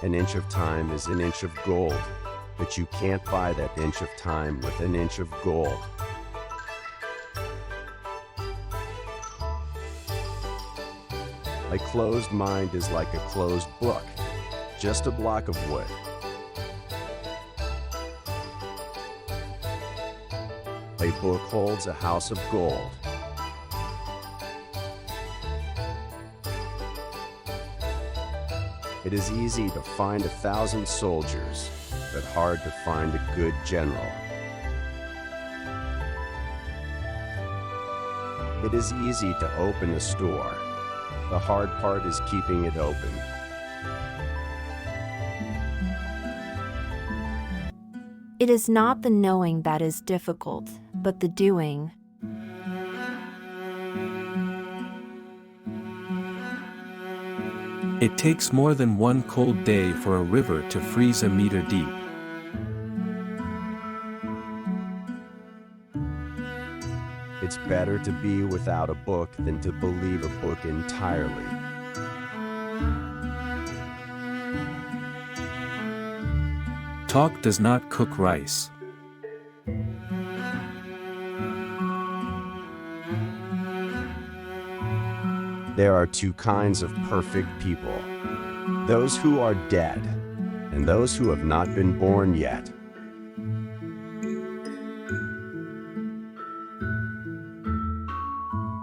An inch of time is an inch of gold, but you can't buy that inch of time with an inch of gold. A closed mind is like a closed book, just a block of wood. A book holds a house of gold. It is easy to find 1,000 soldiers, but hard to find a good general. It is easy to open a store. The hard part is keeping it open. It is not the knowing that is difficult, but the doing. It takes more than one cold day for a river to freeze a meter deep. It's better to be without a book than to believe a book entirely. Talk does not cook rice. There are two kinds of perfect people: those who are dead, and those who have not been born yet.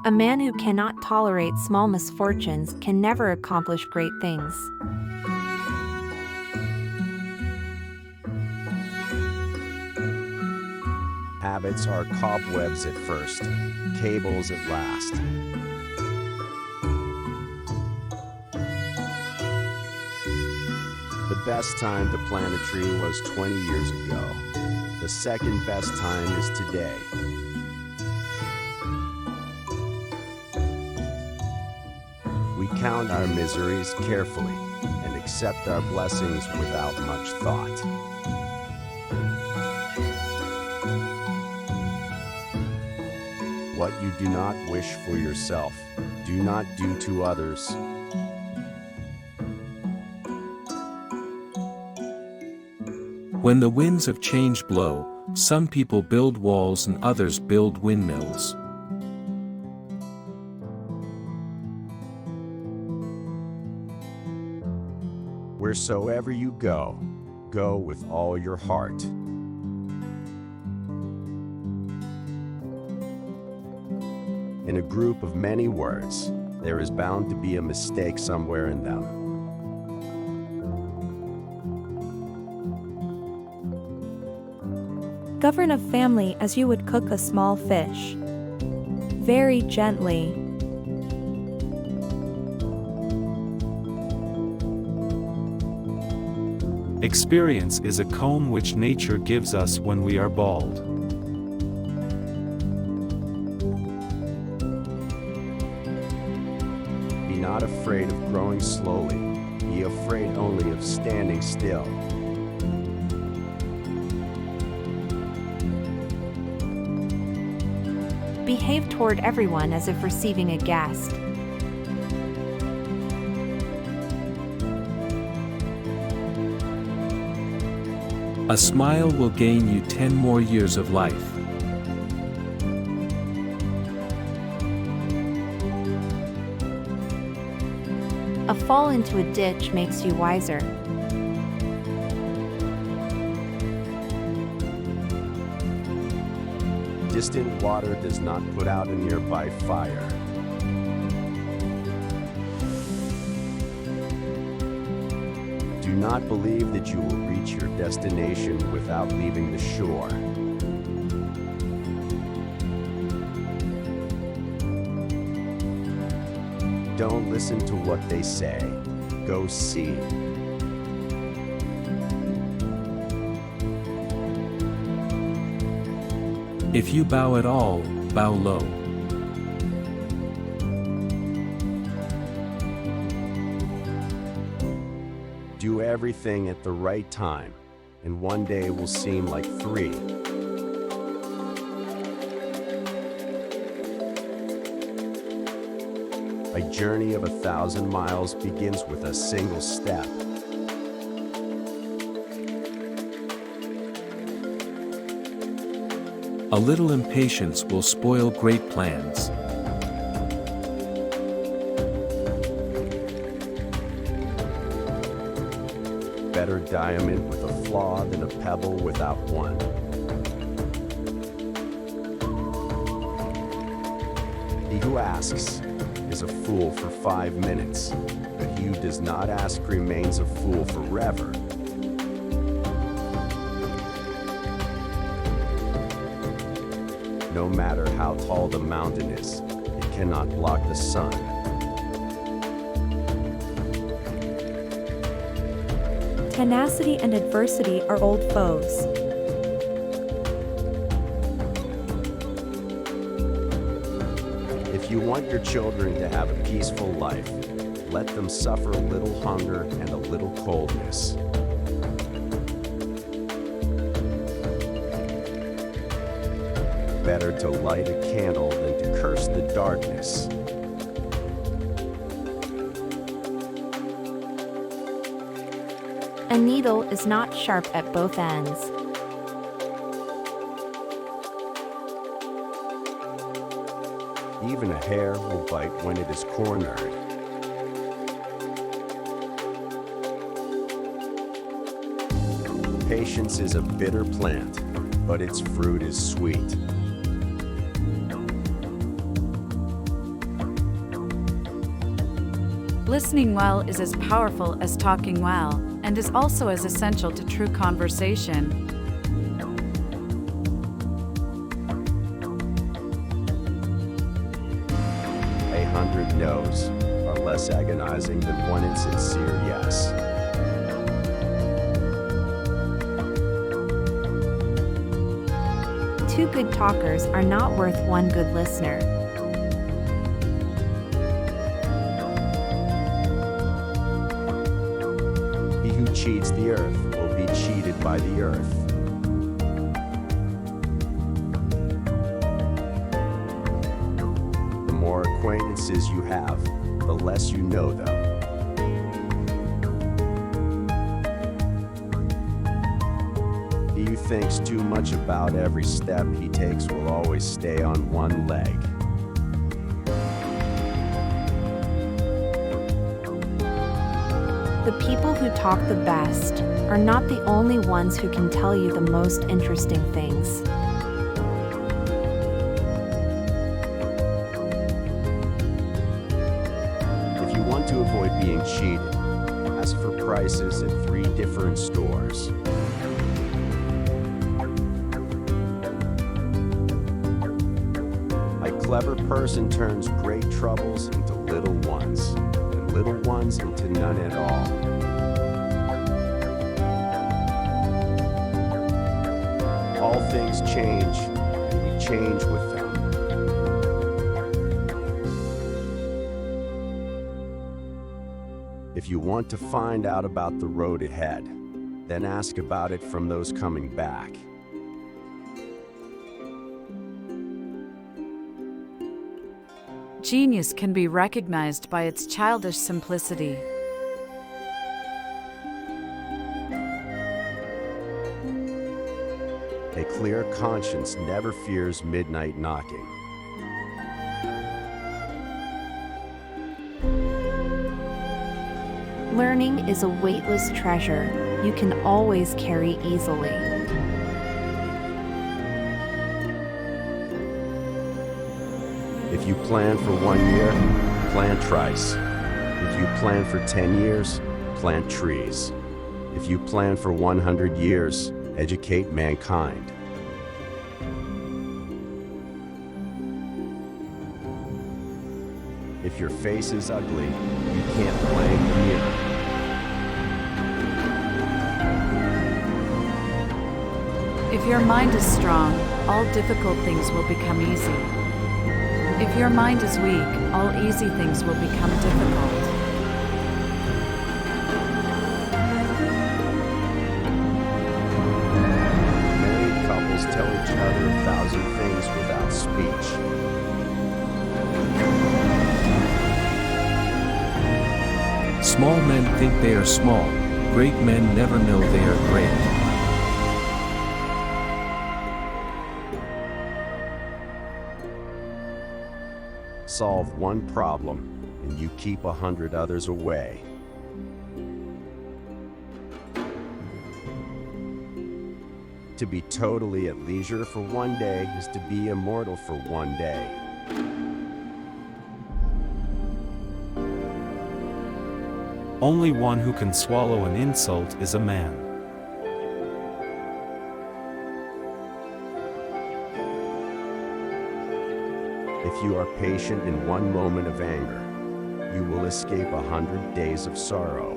A man who cannot tolerate small misfortunes can never accomplish great things. Habits are cobwebs at first, cables at last. The best time to plant a tree was 20 years ago. The second best time is today. We count our miseries carefully and accept our blessings without much thought. What you do not wish for yourself, do not do to others. When the winds of change blow, some people build walls and others build windmills. Wheresoever you go, go with all your heart. In a group of many words, there is bound to be a mistake somewhere in them. Govern a family as you would cook a small fish. Very gently. Experience is a comb which nature gives us when we are bald. Be not afraid of growing slowly. Be afraid only of standing still. Behave toward everyone as if receiving a guest. A smile will gain you 10 more years of life. A fall into a ditch makes you wiser. Distant water does not put out a nearby fire. Do not believe that you will reach your destination without leaving the shore. Don't listen to what they say. Go see. If you bow at all, bow low. Do everything at the right time, and one day will seem like 3. A journey of 1,000 miles begins with a single step. A little impatience will spoil great plans. Better diamond with a flaw than a pebble without one. He who asks is a fool for 5 minutes, but he who does not ask remains a fool forever. No matter how tall the mountain is, it cannot block the sun. Tenacity and adversity are old foes. If you want your children to have a peaceful life, let them suffer a little hunger and a little coldness. Better to light a candle than to curse the darkness. A needle is not sharp at both ends. Even a hare will bite when it is cornered. Patience is a bitter plant, but its fruit is sweet. Listening well is as powerful as talking well, and is also as essential to true conversation. A 100 no's are less agonizing than one insincere yes. Two good talkers are not worth one good listener. He who cheats the earth will be cheated by the earth. The more acquaintances you have, the less you know them. He who thinks too much about every step he takes will always stay on one leg. The people who talk the best are not the only ones who can tell you the most interesting things. If you want to avoid being cheated, ask for prices at 3 different stores. A clever person turns great troubles into little ones, and little ones into none at all. All things change, and we change with them. If you want to find out about the road ahead, then ask about it from those coming back. Genius can be recognized by its childish simplicity. A clear conscience never fears midnight knocking. Learning is a weightless treasure you can always carry easily. If you plan for 1 year, plant rice. If you plan for 10 years, plant trees. If you plan for 100 years, educate mankind. If your face is ugly, you can't blame the mirror. If your mind is strong, all difficult things will become easy. If your mind is weak, all easy things will become difficult. Married couples tell each other 1,000 things without speech. Small men think they are small, great men never know they are great. solve one problem and you keep 100 others away. To be totally at leisure for one day is to be immortal for one day. Only one who can swallow an insult is a man. If you are patient in one moment of anger, you will escape 100 days of sorrow.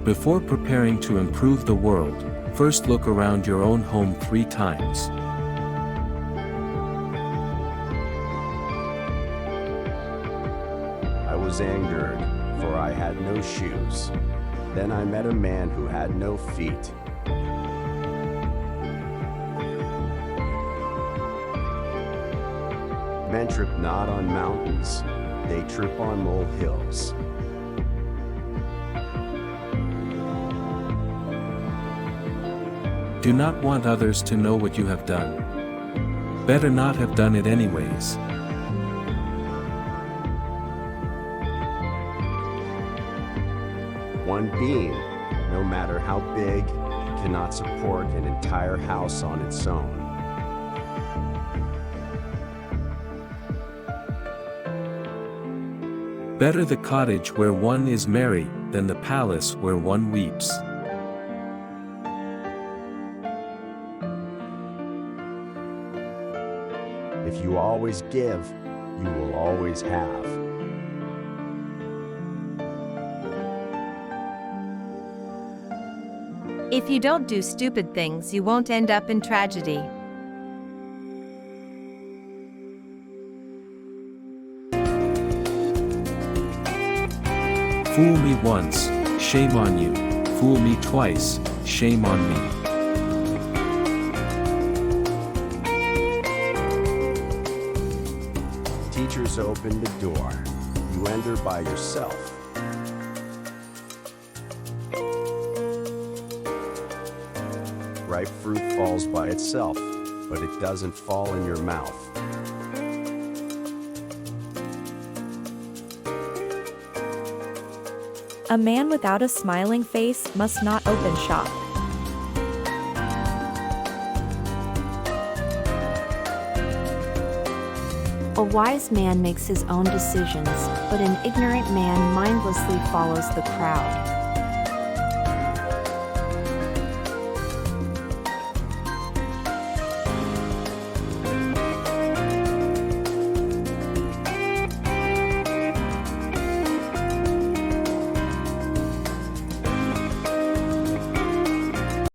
Before preparing to improve the world, first look around your own home 3 times. I was angered, for I had no shoes. Then I met a man who had no feet. Men trip not on mountains, they trip on molehills. Do not want others to know what you have done. Better not have done it anyways. One beam, no matter how big, cannot support an entire house on its own. Better the cottage where one is merry than the palace where one weeps. If you always give, you will always have. If you don't do stupid things, you won't end up in tragedy. Fool me once, shame on you. Fool me twice, shame on me. Teachers open the door. You enter by yourself. Ripe fruit falls by itself, but it doesn't fall in your mouth. A man without a smiling face must not open shop. A wise man makes his own decisions, but an ignorant man mindlessly follows the crowd.